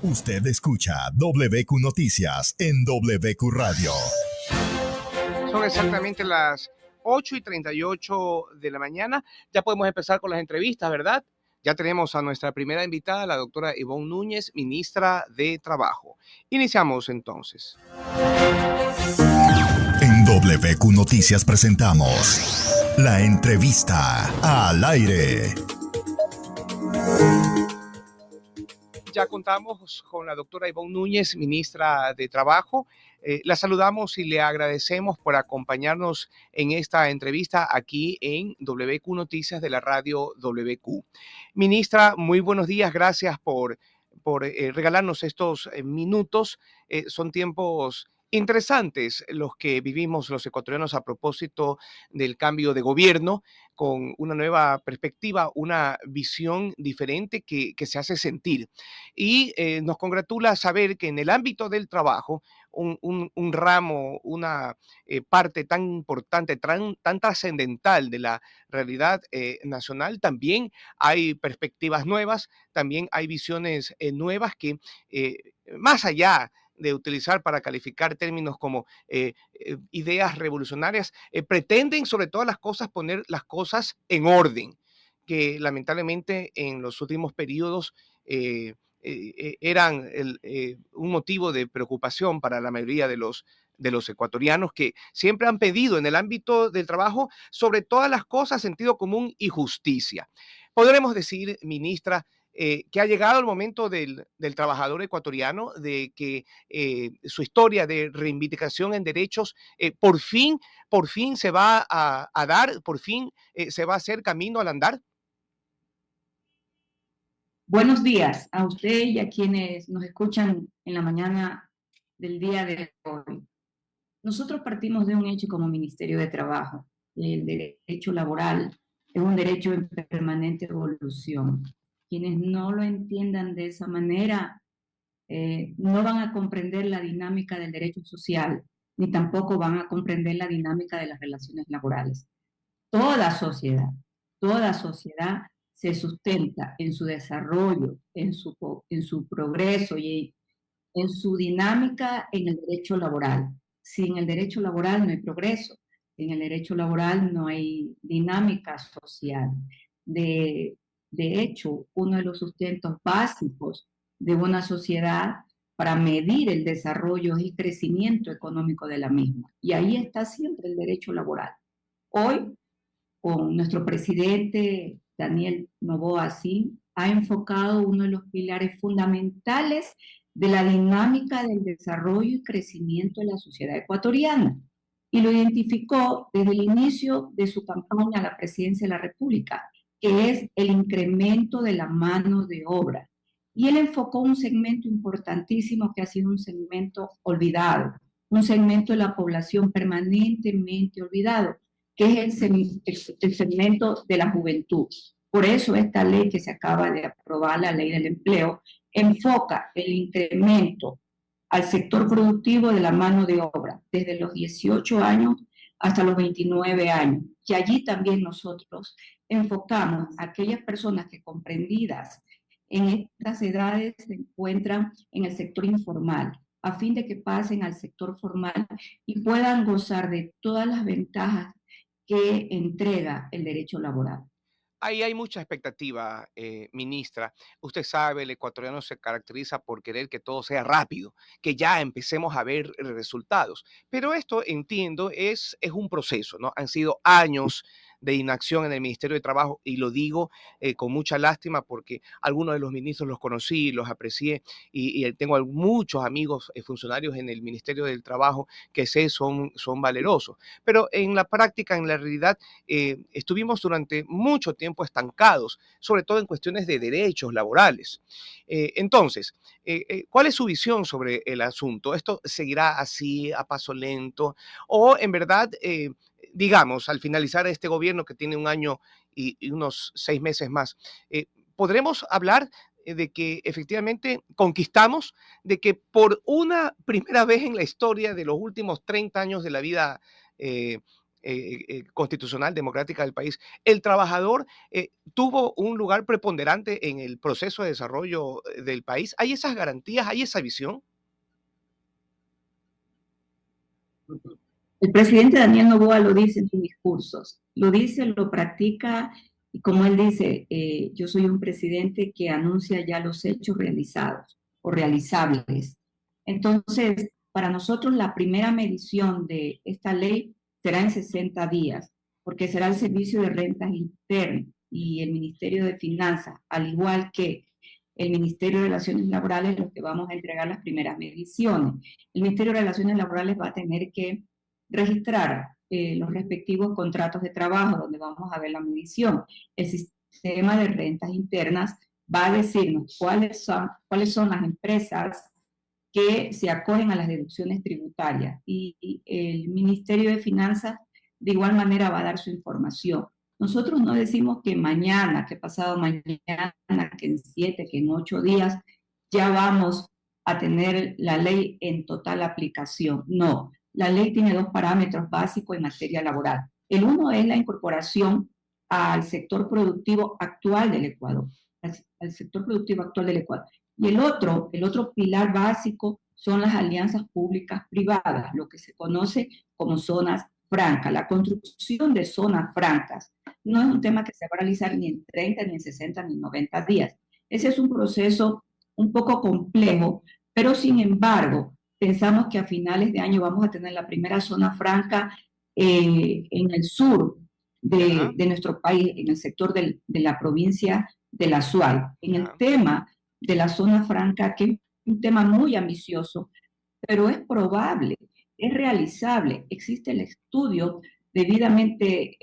Usted escucha WQ Noticias en WQ Radio. Son exactamente las 8:38 de la mañana. Ya podemos empezar con las entrevistas, ¿verdad? Ya tenemos a nuestra primera invitada, la doctora Ivonne Núñez, ministra de Trabajo. Iniciamos entonces. En WQ Noticias presentamos la entrevista al aire. Ya contamos con la doctora Ivonne Núñez, ministra de Trabajo. La saludamos y le agradecemos por acompañarnos en esta entrevista aquí en WQ Noticias de la radio WQ. Ministra, muy buenos días. Gracias por regalarnos estos minutos. Son tiempos interesantes los que vivimos los ecuatorianos a propósito del cambio de gobierno, con una nueva perspectiva, una visión diferente que se hace sentir. Y nos congratula saber que en el ámbito del trabajo, un ramo, una parte tan importante, tan trascendental de la realidad nacional, también hay perspectivas nuevas, también hay visiones nuevas que más allá de utilizar para calificar términos como ideas revolucionarias, pretenden sobre todas las cosas poner las cosas en orden, que lamentablemente en los últimos periodos eran un motivo de preocupación para la mayoría de los ecuatorianos, que siempre han pedido en el ámbito del trabajo, sobre todas las cosas, sentido común y justicia. Podremos decir, ministra, que ha llegado el momento del trabajador ecuatoriano, de que su historia de reivindicación en derechos por fin se va a dar, por fin se va a hacer camino al andar. Buenos días a usted y a quienes nos escuchan en la mañana del día de hoy. Nosotros partimos de un hecho como Ministerio de Trabajo. El derecho laboral es un derecho en permanente evolución. Quienes no lo entiendan de esa manera no van a comprender la dinámica del derecho social, ni tampoco van a comprender la dinámica de las relaciones laborales. Toda sociedad, toda sociedad se sustenta en su desarrollo, en su progreso y en su dinámica en el derecho laboral. Sin el derecho laboral no hay progreso, sin el derecho laboral no hay dinámica social. De, de hecho, uno de los sustentos básicos de una sociedad para medir el desarrollo y crecimiento económico de la misma. Y ahí está siempre el derecho laboral. Hoy con nuestro presidente Daniel Noboa Sim, ha enfocado uno de los pilares fundamentales de la dinámica del desarrollo y crecimiento de la sociedad ecuatoriana y lo identificó desde el inicio de su campaña a la presidencia de la República, que es el incremento de la mano de obra. Y él enfocó un segmento importantísimo que ha sido un segmento olvidado, un segmento de la población permanentemente olvidado, que es el segmento de la juventud. Por eso esta ley que se acaba de aprobar, la ley del empleo, enfoca el incremento al sector productivo de la mano de obra, desde los 18 años hasta los 29 años. Y allí también nosotros enfocamos a aquellas personas que comprendidas en estas edades se encuentran en el sector informal, a fin de que pasen al sector formal y puedan gozar de todas las ventajas que entrega el derecho laboral. Ahí hay mucha expectativa, ministra. Usted sabe, el ecuatoriano se caracteriza por querer que todo sea rápido, que ya empecemos a ver resultados. Pero esto, entiendo, es un proceso, ¿no? Han sido años de inacción en el Ministerio de Trabajo y lo digo con mucha lástima porque algunos de los ministros los conocí, los aprecié y tengo muchos amigos funcionarios en el Ministerio del Trabajo que sé son valerosos. Pero en la práctica, en la realidad, estuvimos durante mucho tiempo estancados, sobre todo en cuestiones de derechos laborales. Entonces, ¿cuál es su visión sobre el asunto? ¿Esto seguirá así a paso lento? ¿O en verdad, digamos, al finalizar este gobierno que tiene un año y unos 6 meses más, podremos hablar de que efectivamente conquistamos, de que por una primera vez en la historia de los últimos 30 años de la vida constitucional, democrática del país, el trabajador tuvo un lugar preponderante en el proceso de desarrollo del país. ¿Hay esas garantías? ¿Hay esa visión? El presidente Daniel Noboa lo dice en sus discursos, lo dice, lo practica, y como él dice, yo soy un presidente que anuncia ya los hechos realizados o realizables. Entonces, para nosotros la primera medición de esta ley será en 60 días, porque será el Servicio de Rentas Internas y el Ministerio de Finanzas, al igual que el Ministerio de Relaciones Laborales, los que vamos a entregar las primeras mediciones. El Ministerio de Relaciones Laborales va a tener que registrar los respectivos contratos de trabajo donde vamos a ver la medición. El sistema de rentas internas va a decirnos cuáles son las empresas que se acogen a las deducciones tributarias y el Ministerio de Finanzas de igual manera va a dar su información. Nosotros no decimos que mañana, que pasado mañana, que en 7, que en 8 días ya vamos a tener la ley en total aplicación. No, la ley tiene dos parámetros básicos en materia laboral. El uno es la incorporación al sector productivo actual del Ecuador, al sector productivo actual del Ecuador. Y el otro pilar básico son las alianzas públicas privadas, lo que se conoce como zonas francas. La construcción de zonas francas no es un tema que se va a realizar ni en 30, ni en 60, ni en 90 días. Ese es un proceso un poco complejo, pero sin embargo, pensamos que a finales de año vamos a tener la primera zona franca en el sur de nuestro país, en el sector de la provincia de la Suay. En el tema de la zona franca, que es un tema muy ambicioso, pero es probable, es realizable. Existe el estudio debidamente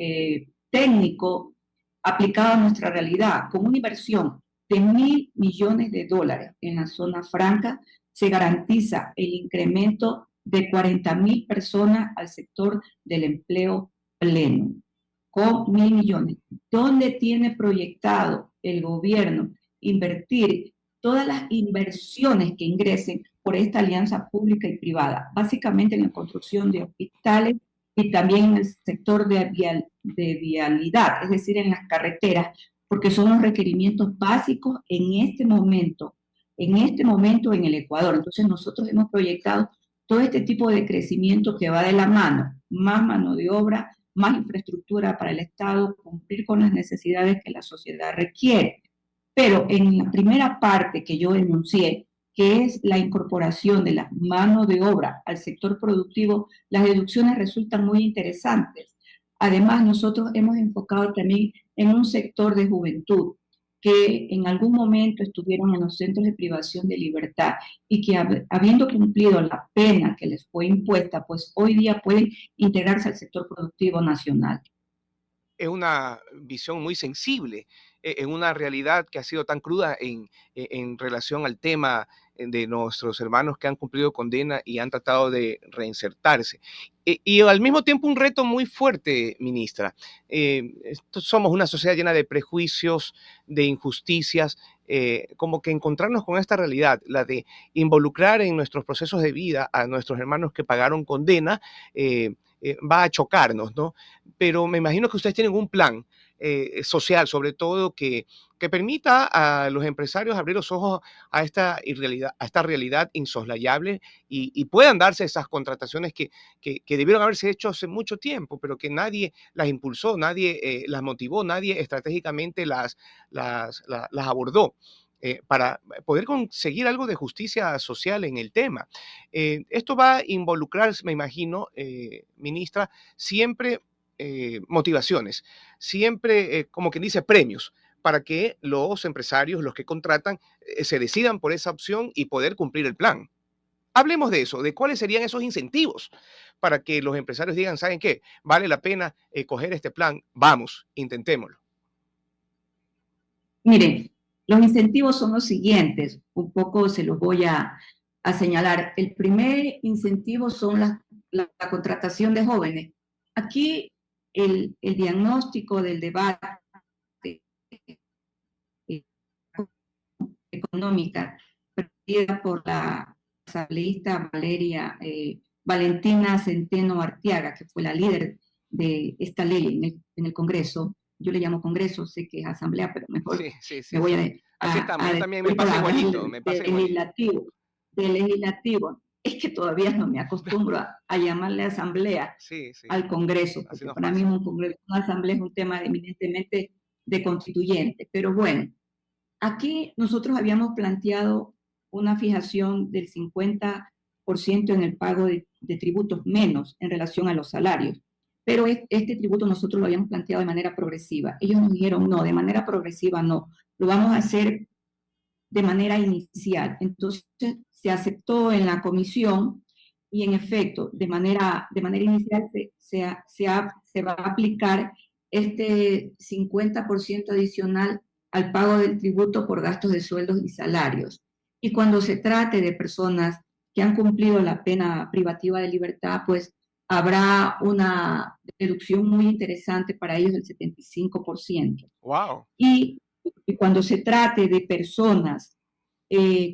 técnico aplicado a nuestra realidad, con una inversión de $1.000 millones en la zona franca, se garantiza el incremento de 40.000 personas al sector del empleo pleno, con 1.000 millones. ¿Dónde tiene proyectado el gobierno invertir todas las inversiones que ingresen por esta alianza pública y privada? Básicamente en la construcción de hospitales y también en el sector de vialidad, es decir, en las carreteras, porque son los requerimientos básicos en este momento en el Ecuador. Entonces nosotros hemos proyectado todo este tipo de crecimiento que va de la mano, más mano de obra, más infraestructura para el Estado, cumplir con las necesidades que la sociedad requiere. Pero en la primera parte que yo enuncié, que es la incorporación de la mano de obra al sector productivo, las deducciones resultan muy interesantes. Además, nosotros hemos enfocado también en un sector de juventud que en algún momento estuvieron en los centros de privación de libertad y que habiendo cumplido la pena que les fue impuesta, pues hoy día pueden integrarse al sector productivo nacional. Es una visión muy sensible en una realidad que ha sido tan cruda en relación al tema de nuestros hermanos que han cumplido condena y han tratado de reinsertarse. Y al mismo tiempo un reto muy fuerte, ministra. Somos una sociedad llena de prejuicios, de injusticias, como que encontrarnos con esta realidad, la de involucrar en nuestros procesos de vida a nuestros hermanos que pagaron condena, va a chocarnos, ¿no? Pero me imagino que ustedes tienen un plan social, sobre todo, que permita a los empresarios abrir los ojos a esta realidad insoslayable y puedan darse esas contrataciones que debieron haberse hecho hace mucho tiempo, pero que nadie las impulsó, nadie las motivó, nadie estratégicamente las abordó. Para poder conseguir algo de justicia social en el tema. Esto va a involucrar, me imagino, ministra, siempre motivaciones, siempre, como quien dice, premios para que los empresarios, los que contratan, se decidan por esa opción y poder cumplir el plan. Hablemos de eso, de cuáles serían esos incentivos para que los empresarios digan, ¿saben qué? Vale la pena coger este plan, vamos, intentémoslo. Miren, los incentivos son los siguientes, un poco se los voy a señalar. El primer incentivo son la contratación de jóvenes. Aquí el diagnóstico del debate económica presidida por la asambleísta Valentina Centeno Arteaga, que fue la líder de esta ley en el Congreso. Yo le llamo Congreso, sé que es Asamblea, pero mejor Sí, sí, me sí, voy sí. Así estamos. a Yo también me describir por pasa hablar igualito, me pasa del igualito. legislativo. Del legislativo. Es que todavía no me acostumbro a llamarle Asamblea Sí, sí, al Congreso, así porque nos para mí pasa. una asamblea es un tema eminentemente de constituyente. Pero bueno, aquí nosotros habíamos planteado una fijación del 50% en el pago de tributos menos en relación a los salarios. Pero este tributo nosotros lo habíamos planteado de manera progresiva. Ellos nos dijeron, no, de manera progresiva no, lo vamos a hacer de manera inicial. Entonces se aceptó en la comisión y en efecto, de manera inicial se va a aplicar este 50% adicional al pago del tributo por gastos de sueldos y salarios. Y cuando se trate de personas que han cumplido la pena privativa de libertad, pues habrá una deducción muy interesante para ellos del 75%. Wow. Y cuando se trate de personas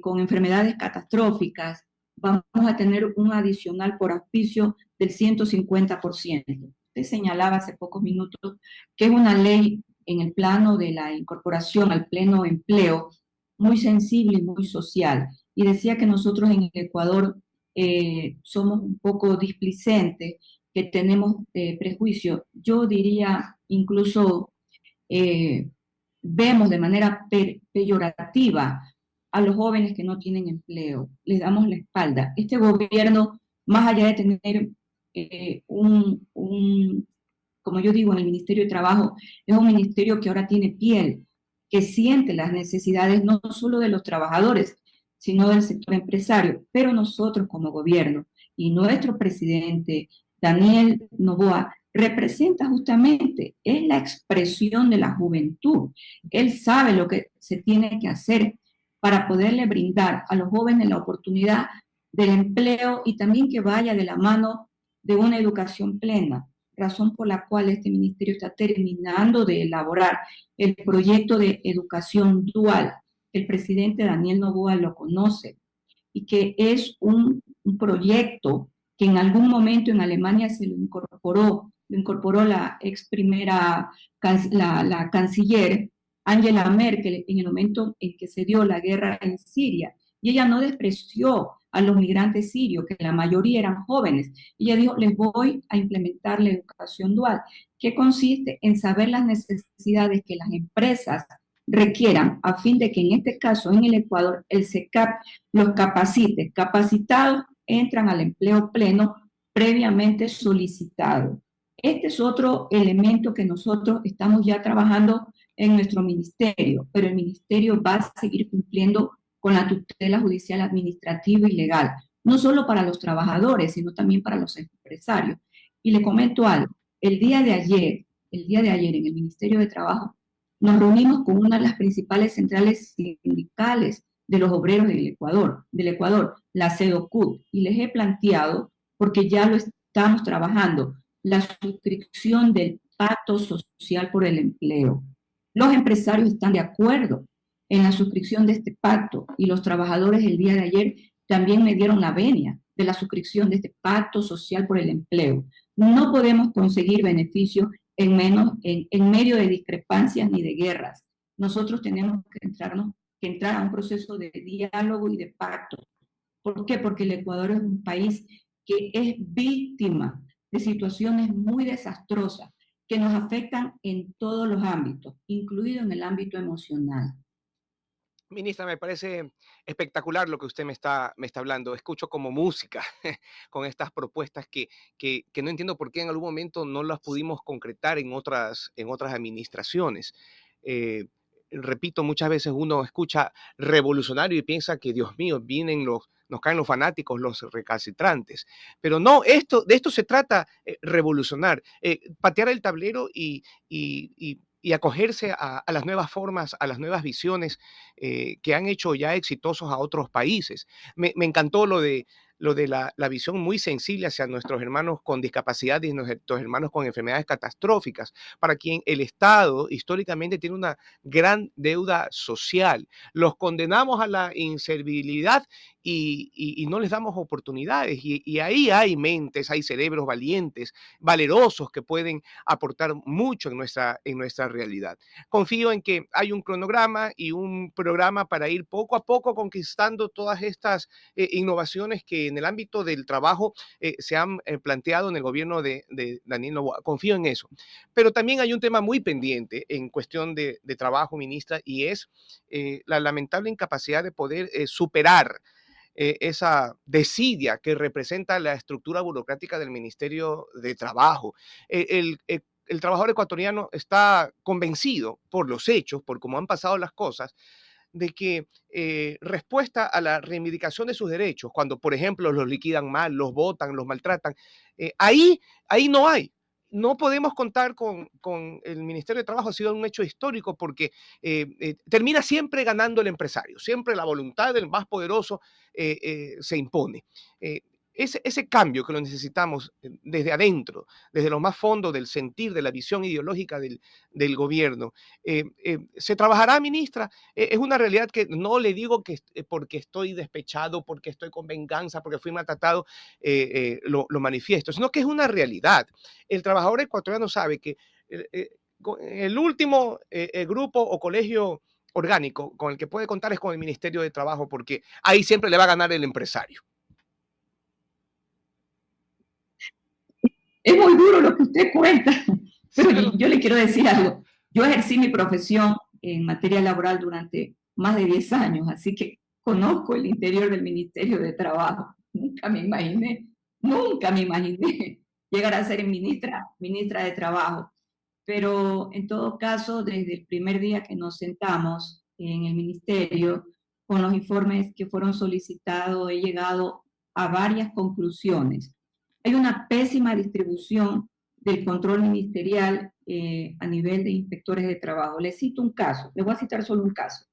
con enfermedades catastróficas, vamos a tener un adicional por auspicio del 150%. Usted señalaba hace pocos minutos que es una ley en el plano de la incorporación al pleno empleo muy sensible y muy social. Y decía que nosotros en el Ecuador somos un poco displicentes, que tenemos prejuicios. Yo diría incluso eh, vemos de manera peyorativa a los jóvenes que no tienen empleo, les damos la espalda. Este gobierno, más allá de tener como yo digo, en el Ministerio de Trabajo, es un ministerio que ahora tiene piel, que siente las necesidades no solo de los trabajadores, sino del sector empresario. Pero nosotros como gobierno y nuestro presidente, Daniel Noboa, representa justamente, es la expresión de la juventud. Él sabe lo que se tiene que hacer para poderle brindar a los jóvenes la oportunidad del empleo y también que vaya de la mano de una educación plena, razón por la cual este ministerio está terminando de elaborar el proyecto de educación dual. El presidente Daniel Noboa lo conoce y que es un proyecto que en algún momento en Alemania se lo incorporó la ex primera, la canciller Angela Merkel en el momento en que se dio la guerra en Siria. Y ella no despreció a los migrantes sirios, que la mayoría eran jóvenes. Ella dijo, les voy a implementar la educación dual, que consiste en saber las necesidades que las empresas requieran a fin de que en este caso en el Ecuador el SECAP los capacite. Capacitados entran al empleo pleno previamente solicitado. Este es otro elemento que nosotros estamos ya trabajando en nuestro ministerio, pero el ministerio va a seguir cumpliendo con la tutela judicial administrativa y legal, no solo para los trabajadores, sino también para los empresarios. Y le comento algo, el día de ayer en el Ministerio de Trabajo, nos reunimos con una de las principales centrales sindicales de los obreros del Ecuador, la CEDOCUT, y les he planteado, porque ya lo estamos trabajando, la suscripción del Pacto Social por el Empleo. Los empresarios están de acuerdo en la suscripción de este pacto y los trabajadores el día de ayer también me dieron la venia de la suscripción de este Pacto Social por el Empleo. No podemos conseguir beneficios en medio de discrepancias ni de guerras. Nosotros tenemos que entrar a un proceso de diálogo y de pacto. ¿Por qué? Porque el Ecuador es un país que es víctima de situaciones muy desastrosas que nos afectan en todos los ámbitos, incluido en el ámbito emocional. Ministra, me parece espectacular lo que usted me está hablando. Escucho como música con estas propuestas que no entiendo por qué en algún momento no las pudimos concretar en otras administraciones. Eh, Repito, muchas veces uno escucha revolucionario y piensa que, Dios mío, nos caen los fanáticos, los recalcitrantes. Pero no, de esto se trata, revolucionar, patear el tablero y acogerse a las nuevas formas, a las nuevas visiones que han hecho ya exitosos a otros países. Me encantó lo de la visión muy sensible hacia nuestros hermanos con discapacidad y nuestros hermanos con enfermedades catastróficas, para quien el Estado históricamente tiene una gran deuda social. Los condenamos a la inservibilidad y no les damos oportunidades. Y ahí hay mentes, hay cerebros valientes, valerosos que pueden aportar mucho en nuestra realidad. Confío en que hay un cronograma y un programa para ir poco a poco conquistando todas estas innovaciones que en el ámbito del trabajo se han planteado en el gobierno de Daniel Noboa. Confío en eso. Pero también hay un tema muy pendiente en cuestión de trabajo, ministra, y es la lamentable incapacidad de poder superar esa desidia que representa la estructura burocrática del Ministerio de Trabajo. El trabajador ecuatoriano está convencido por los hechos, por cómo han pasado las cosas, de que respuesta a la reivindicación de sus derechos, cuando por ejemplo los liquidan mal, los votan, los maltratan, ahí no hay. No podemos contar con el Ministerio de Trabajo, ha sido un hecho histórico porque termina siempre ganando el empresario, siempre la voluntad del más poderoso se impone. Eh, ese cambio que lo necesitamos desde adentro, desde lo más fondo del sentir, de la visión ideológica del gobierno. ¿Se trabajará, ministra? Es una realidad que no le digo que porque estoy despechado, porque estoy con venganza, porque fui maltratado, lo manifiesto, sino que es una realidad. El trabajador ecuatoriano sabe que el último grupo o colegio orgánico con el que puede contar es con el Ministerio de Trabajo, porque ahí siempre le va a ganar el empresario. Es muy duro lo que usted cuenta, pero Sí, yo le quiero decir algo. Yo ejercí mi profesión en materia laboral durante más de 10 años, así que conozco el interior del Ministerio de Trabajo. Nunca me imaginé llegar a ser ministra de Trabajo. Pero en todo caso, desde el primer día que nos sentamos en el ministerio, con los informes que fueron solicitados, he llegado a varias conclusiones. Hay una pésima distribución del control ministerial a nivel de inspectores de trabajo. Les cito un caso, les voy a citar solo un caso.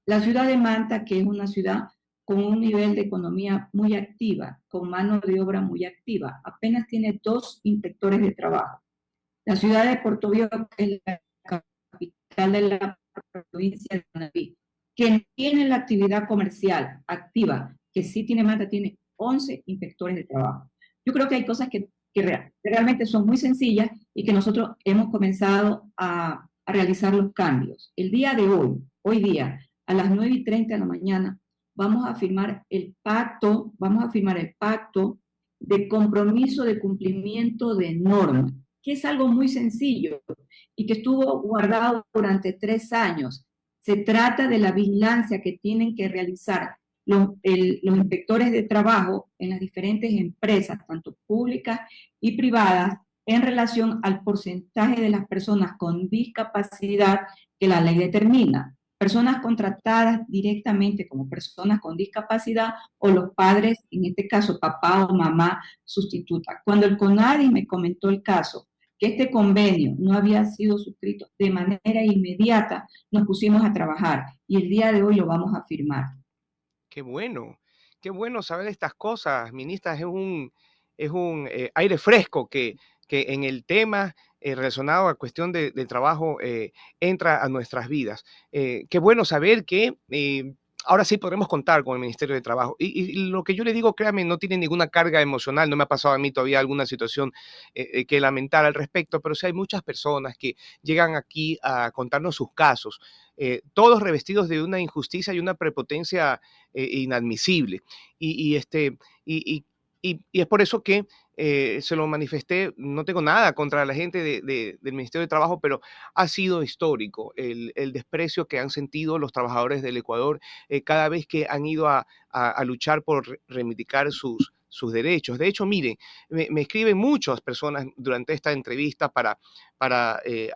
La ciudad de Manta, que es una ciudad con un nivel de economía muy activa, con mano de obra muy activa, apenas tiene 2 inspectores de trabajo. La ciudad de Portoviejo, que es la capital de la provincia de Manabí, que tiene la actividad comercial activa, que sí tiene Manta, tiene 11 inspectores de trabajo. Yo creo que hay cosas que realmente son muy sencillas y que nosotros hemos comenzado a realizar los cambios. El día de hoy día, a las 9:30 de la mañana, vamos a firmar el pacto de compromiso de cumplimiento de normas, que es algo muy sencillo y que estuvo guardado durante 3 años. Se trata de la vigilancia que tienen que realizar los inspectores de trabajo en las diferentes empresas, tanto públicas y privadas, en relación al porcentaje de las personas con discapacidad que la ley determina. Personas contratadas directamente como personas con discapacidad o los padres, en este caso papá o mamá sustituta. Cuando el CONADI me comentó el caso, que este convenio no había sido suscrito de manera inmediata, nos pusimos a trabajar y el día de hoy lo vamos a firmar. qué bueno saber estas cosas, ministra. Es un aire fresco que en el tema relacionado a cuestión de trabajo entra a nuestras vidas. Qué bueno saber que ahora sí podremos contar con el Ministerio de Trabajo. Y lo que yo le digo, créame, no tiene ninguna carga emocional, no me ha pasado a mí todavía alguna situación que lamentar al respecto, pero sí hay muchas personas que llegan aquí a contarnos sus casos, todos revestidos de una injusticia y una prepotencia inadmisible. Y, y, este, y, y, y es por eso que se lo manifesté, no tengo nada contra la gente del Ministerio de Trabajo, pero ha sido histórico el desprecio que han sentido los trabajadores del Ecuador cada vez que han ido a luchar por reivindicar sus derechos. De hecho, miren, me escriben muchas personas durante esta entrevista para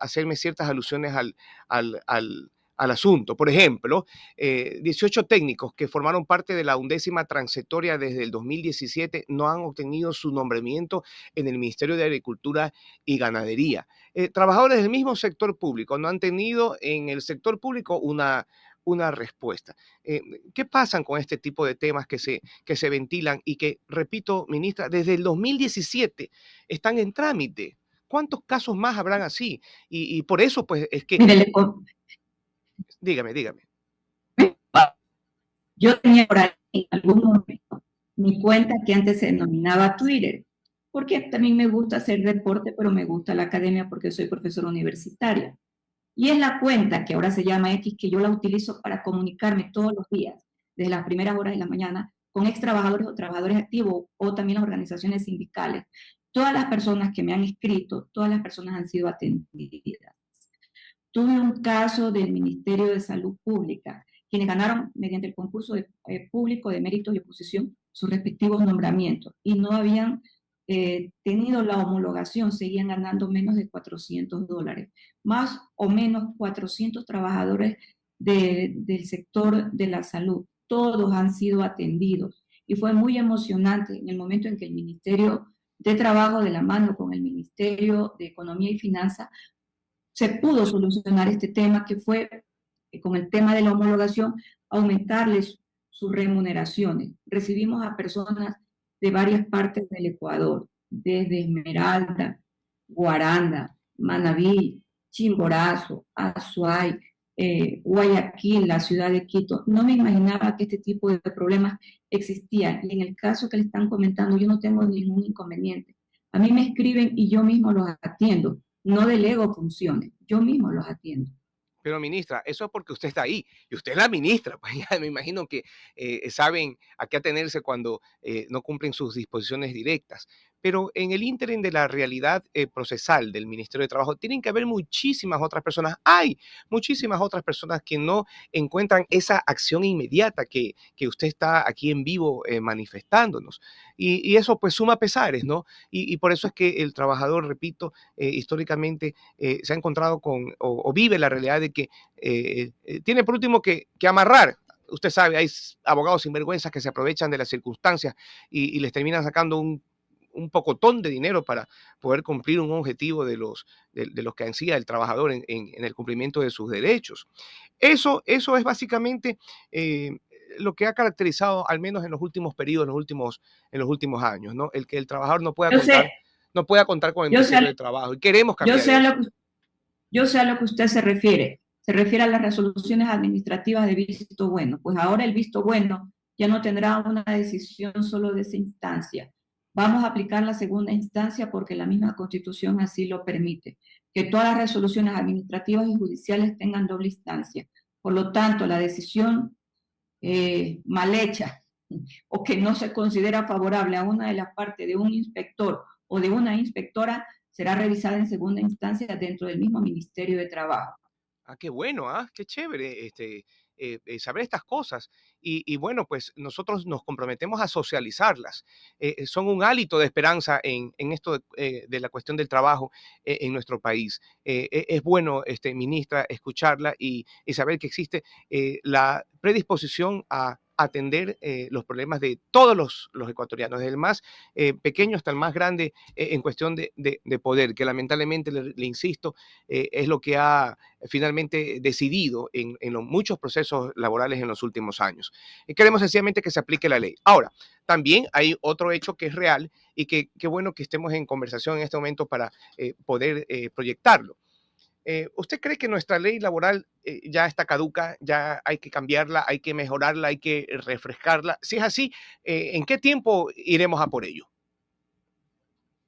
hacerme ciertas alusiones al asunto. Por ejemplo, 18 técnicos que formaron parte de la 11ª transitoria desde el 2017 no han obtenido su nombramiento en el Ministerio de Agricultura y Ganadería. Trabajadores del mismo sector público no han tenido en el sector público una respuesta. ¿Qué pasan con este tipo de temas que se ventilan y que, repito, ministra, desde el 2017 están en trámite? ¿Cuántos casos más habrán así? Y por eso, pues, es que, Mire, dígame, dígame. yo tenía por ahí en algún momento mi cuenta que antes se denominaba Twitter, porque también me gusta hacer deporte, pero me gusta la academia porque soy profesora universitaria. Y es la cuenta que ahora se llama X, que yo la utilizo para comunicarme todos los días, desde las primeras horas de la mañana, con ex trabajadores o trabajadores activos o también las organizaciones sindicales. Todas las personas que me han escrito, todas las personas han sido atendidas. Tuve un caso del Ministerio de Salud Pública, quienes ganaron mediante el concurso público de méritos y oposición sus respectivos nombramientos y no habían tenido la homologación, seguían ganando menos de $400. Más o menos 400 trabajadores del sector de la salud, todos han sido atendidos. Y fue muy emocionante en el momento en que el Ministerio de Trabajo, de la mano con el Ministerio de Economía y Finanzas, se pudo solucionar este tema, que fue con el tema de la homologación, aumentarles sus remuneraciones. Recibimos a personas de varias partes del Ecuador, desde Esmeralda, Guaranda, Manabí, Chimborazo, Azuay, Guayaquil, la ciudad de Quito. No me imaginaba que este tipo de problemas existían. Y en el caso que le están comentando, yo no tengo ningún inconveniente. A mí me escriben y yo mismo los atiendo. No delego funciones, yo mismo los atiendo. Pero ministra, eso es porque usted está ahí y usted es la ministra, pues ya me imagino que saben a qué atenerse cuando no cumplen sus disposiciones directas. Pero en el ínterin de la realidad procesal del Ministerio de Trabajo, tienen que haber muchísimas otras personas. Hay muchísimas otras personas que no encuentran esa acción inmediata que usted está aquí en vivo manifestándonos. Y eso pues suma pesares, ¿no? Y por eso es que el trabajador, repito, históricamente se ha encontrado con o vive la realidad de que tiene por último que amarrar. Usted sabe, hay abogados sinvergüenzas que se aprovechan de las circunstancias y les terminan sacando un pocotón de dinero para poder cumplir un objetivo de los que ansía el trabajador en el cumplimiento de sus derechos. Eso es básicamente lo que ha caracterizado, al menos en los últimos periodos, en los últimos años, ¿no? El que el trabajador Yo sé, no pueda contar con el yo Ministerio sé, de Trabajo. Y queremos yo cambiar sé a eso. lo que, yo sé a lo que usted se refiere. Se refiere a las resoluciones administrativas de visto bueno. Pues ahora el visto bueno ya no tendrá una decisión solo de esa instancia. Vamos a aplicar la segunda instancia porque la misma Constitución así lo permite, que todas las resoluciones administrativas y judiciales tengan doble instancia. Por lo tanto, la decisión mal hecha o que no se considera favorable a una de las partes de un inspector o de una inspectora será revisada en segunda instancia dentro del mismo Ministerio de Trabajo. Ah, qué bueno, ah, qué chévere saber estas cosas. Y bueno, pues nosotros nos comprometemos a socializarlas. Son un hálito de esperanza en esto de la cuestión del trabajo en nuestro país. Es bueno, ministra, escucharla y saber que existe la predisposición a atender los problemas de todos los ecuatorianos, desde el más pequeño hasta el más grande en cuestión de poder, que lamentablemente, le insisto, es lo que ha finalmente decidido en los muchos procesos laborales en los últimos años. Y queremos sencillamente que se aplique la ley. Ahora, también hay otro hecho que es real y que qué bueno que estemos en conversación en este momento para poder proyectarlo. ¿Usted cree que nuestra ley laboral ya está caduca, ya hay que cambiarla, hay que mejorarla, hay que refrescarla? Si es así, ¿en qué tiempo iremos a por ello?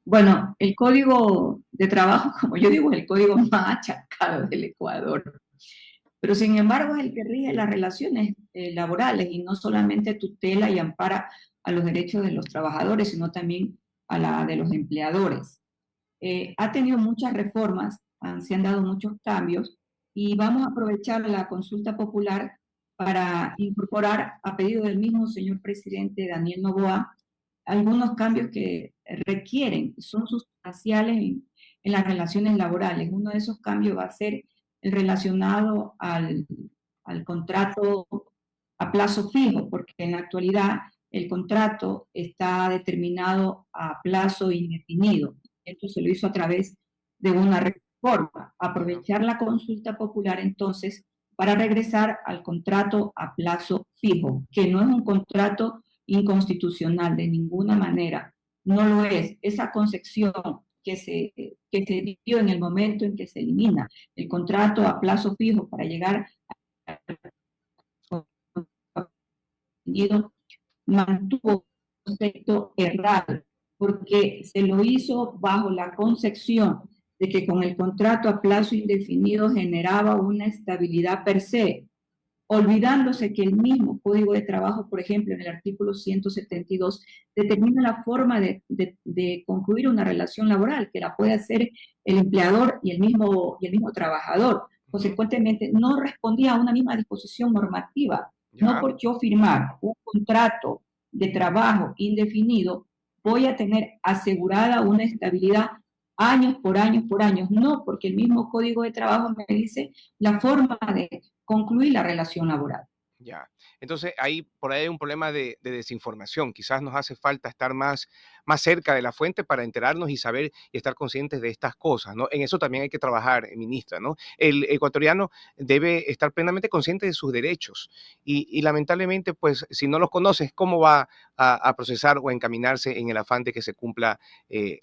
Bueno, el código de trabajo, como yo digo, es el código más achacado del Ecuador, pero sin embargo es el que rige las relaciones laborales y no solamente tutela y ampara a los derechos de los trabajadores, sino también a la de los empleadores. Ha tenido muchas reformas, se han dado muchos cambios y vamos a aprovechar la consulta popular para incorporar, a pedido del mismo señor presidente Daniel Noboa, algunos cambios que requieren, son sustanciales en las relaciones laborales. Uno de esos cambios va a ser el relacionado al contrato a plazo fijo, porque en la actualidad el contrato está determinado a plazo indefinido. Esto se lo hizo a través de una reforma. Ajá. Aprovechar la consulta popular entonces para regresar al contrato a plazo fijo, que no es un contrato inconstitucional de ninguna manera, no lo es. Esa concepción que se dio en el momento en que se elimina el contrato a plazo fijo para llegar a mantuvo un concepto errado, porque se lo hizo bajo la concepción de que con el contrato a plazo indefinido generaba una estabilidad per se, olvidándose que el mismo Código de Trabajo, por ejemplo, en el artículo 172, determina la forma de concluir una relación laboral, que la puede hacer el empleador y el mismo trabajador. Consecuentemente, no respondía a una misma disposición normativa. No Ya, por yo firmar un contrato de trabajo indefinido, voy a tener asegurada una estabilidad años por años por años. No, porque el mismo Código de Trabajo me dice la forma de concluir la relación laboral. ya. Entonces, ahí por ahí hay un problema de desinformación. Quizás nos hace falta estar más cerca de la fuente para enterarnos y saber y estar conscientes de estas cosas, ¿no? En eso también hay que trabajar, ministra, ¿no? El ecuatoriano debe estar plenamente consciente de sus derechos y lamentablemente, pues, si no los conoces, ¿cómo va a procesar o encaminarse en el afán de que se cumpla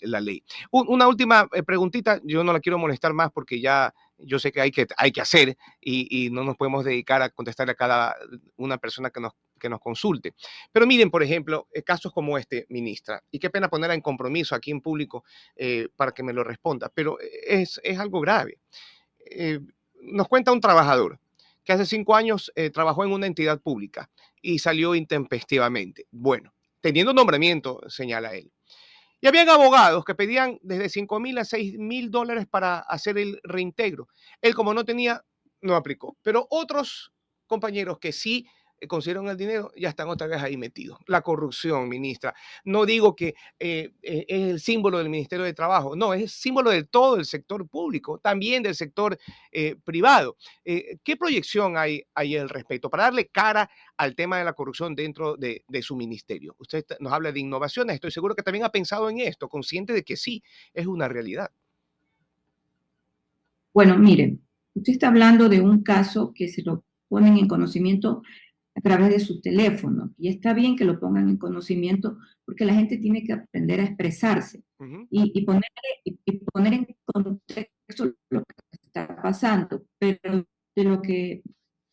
la ley? Una última preguntita, yo no la quiero molestar más porque ya yo sé que hay que hacer y no nos podemos dedicar a contestarle a cada una persona que nos consulte. Pero miren, por ejemplo, casos como este, ministra, y qué pena ponerla en compromiso aquí en público para que me lo responda, pero es algo grave. Eh, Nos cuenta un trabajador que hace 5 años trabajó en una entidad pública y salió intempestivamente. Bueno, teniendo nombramiento, señala él. Y habían abogados que pedían desde 5,000 a 6,000 dólares para hacer el reintegro. Él, como no tenía, no aplicó. Pero otros compañeros que sí consiguieron el dinero ya están otra vez ahí metidos. La corrupción, ministra. No digo que es el símbolo del Ministerio de Trabajo, no, es el símbolo de todo el sector público, también del sector privado. ¿Qué proyección hay al respecto para darle cara al tema de la corrupción dentro de su ministerio? Usted nos habla de innovaciones, estoy seguro que también ha pensado en esto, consciente de que sí, es una realidad. Bueno, miren, usted está hablando de un caso que se lo ponen en conocimiento a través de su teléfono. Y está bien que lo pongan en conocimiento porque la gente tiene que aprender a expresarse Ujú. y poner en contexto lo que está pasando. Pero de lo que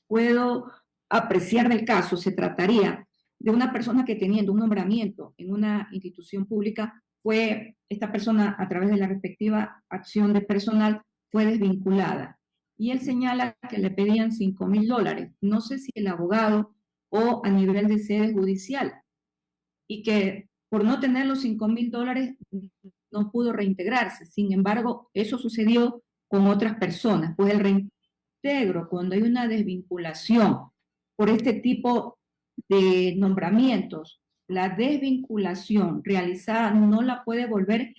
puedo apreciar del caso, se trataría de una persona que teniendo un nombramiento en una institución pública, fue esta persona a través de la respectiva acción de personal, fue desvinculada. Y él señala que le pedían $5,000. No sé si el abogado o a nivel de sede judicial, y que por no tener los $5,000 no pudo reintegrarse. Sin embargo, eso sucedió con otras personas. Pues el reintegro, cuando hay una desvinculación por este tipo de nombramientos, la desvinculación realizada no la puede volver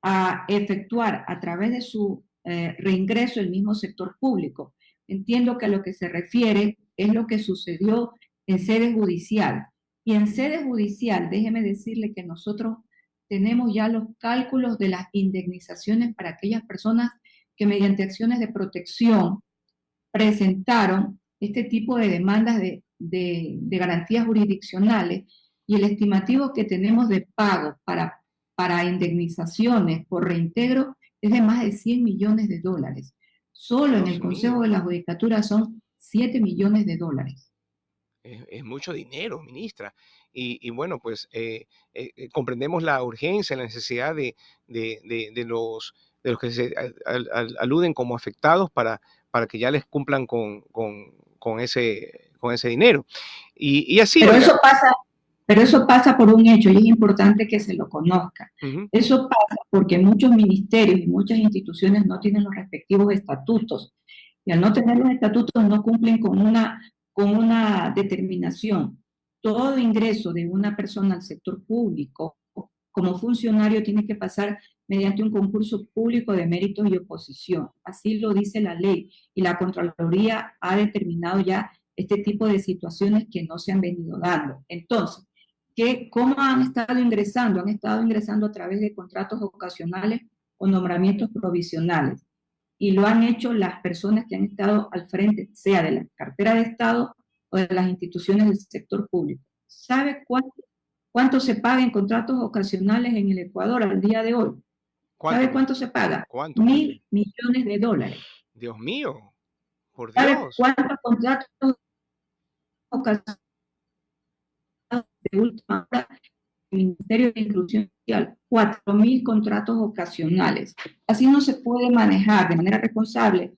a efectuar a través de su reingreso el mismo sector público. Entiendo que a lo que se refiere es lo que sucedió en sede judicial. Y en sede judicial, déjeme decirle que nosotros tenemos ya los cálculos de las indemnizaciones para aquellas personas que mediante acciones de protección presentaron este tipo de demandas de garantías jurisdiccionales, y el estimativo que tenemos de pago para indemnizaciones por reintegro es de más de $100 millones. Solo en Dios el Consejo mío, de la Judicatura son $7 millones. es mucho dinero, ministra. Y bueno, pues comprendemos la urgencia, la necesidad de los que se aluden como afectados para que ya les cumplan con ese dinero. Y así, Pero oiga. eso pasa, pero eso pasa por un hecho y es importante que se lo conozca. Ujú. Eso pasa porque muchos ministerios y muchas instituciones no tienen los respectivos estatutos. Y al no tener los estatutos no cumplen con una determinación. Todo ingreso de una persona al sector público como funcionario tiene que pasar mediante un concurso público de méritos y oposición. Así lo dice la ley, y la Contraloría ha determinado ya este tipo de situaciones que no se han venido dando. Entonces, ¿cómo han estado ingresando? Han estado ingresando a través de contratos ocasionales o nombramientos provisionales. y lo han hecho las personas que han estado al frente, sea de la cartera de Estado o de las instituciones del sector público. ¿Sabe cuánto se paga en contratos ocasionales en el Ecuador al día de hoy? ¿Cuánto, ¿Sabe cuánto se paga? cuánto? 1.000 millones de dólares. Dios mío, por ¿Sabe Dios. cuántos contratos ocasionales de última hora el Ministerio de Inclusión Social? 4.000 contratos ocasionales. Así no se puede manejar de manera responsable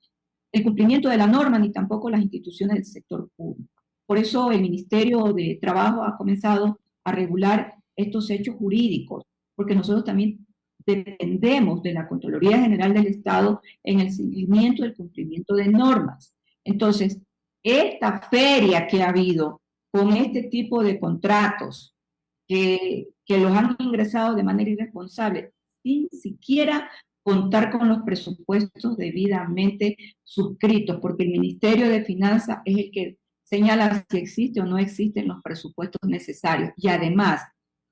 el cumplimiento de la norma ni tampoco las instituciones del sector público. Por eso el Ministerio de Trabajo ha comenzado a regular estos hechos jurídicos, porque nosotros también dependemos de la Contraloría General del Estado en el seguimiento del cumplimiento de normas. Entonces, esta feria que ha habido con este tipo de contratos que los han ingresado de manera irresponsable, sin siquiera contar con los presupuestos debidamente suscritos, porque el Ministerio de Finanzas es el que señala si existe o no existen los presupuestos necesarios. Y además,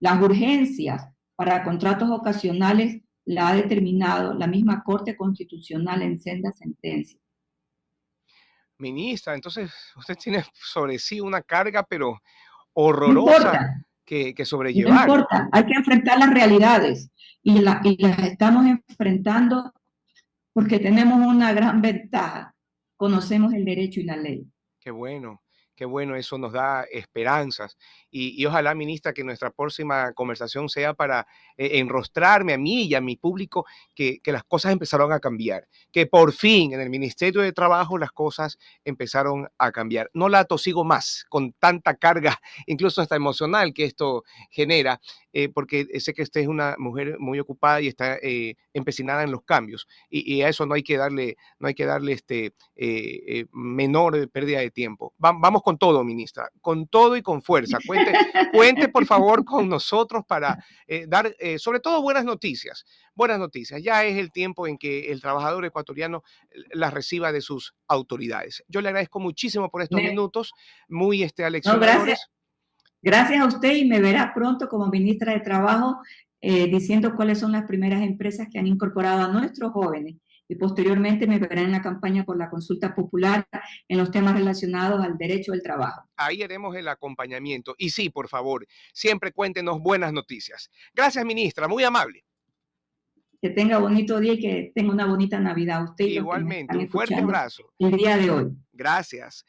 las urgencias para contratos ocasionales la ha determinado la misma Corte Constitucional en sendas sentencias. Ministra, entonces usted tiene sobre sí una carga, pero No horrorosa importa, que no sobrellevar. importa, hay que enfrentar las realidades y las estamos enfrentando porque tenemos una gran ventaja, conocemos el derecho y la ley. Qué bueno, eso nos da esperanzas. Y ojalá, ministra, que nuestra próxima conversación sea para enrostrarme a mí y a mi público que las cosas empezaron a cambiar, que por fin en el Ministerio de Trabajo las cosas empezaron a cambiar. No la tosigo más con tanta carga, incluso hasta emocional que esto genera, porque sé que usted es una mujer muy ocupada y está empecinada en los cambios. Y a eso no hay que darle menor pérdida de tiempo. Vamos con todo, ministra, con todo y con fuerza. Cuente por favor con nosotros para dar sobre todo buenas noticias. Buenas noticias. Ya es el tiempo en que el trabajador ecuatoriano las reciba de sus autoridades. Yo le agradezco muchísimo por estos minutos, muy No, gracias. aleccionadores. Gracias a usted y me verá pronto como ministra de Trabajo diciendo cuáles son las primeras empresas que han incorporado a nuestros jóvenes y posteriormente me verá en la campaña por la consulta popular en los temas relacionados al derecho del trabajo. Ahí haremos el acompañamiento. Y sí, por favor, siempre cuéntenos buenas noticias. Gracias, ministra, muy amable. Que tenga bonito día y que tenga una bonita Navidad a usted y los que nos Igualmente, están un fuerte escuchando abrazo. el día de hoy. Gracias.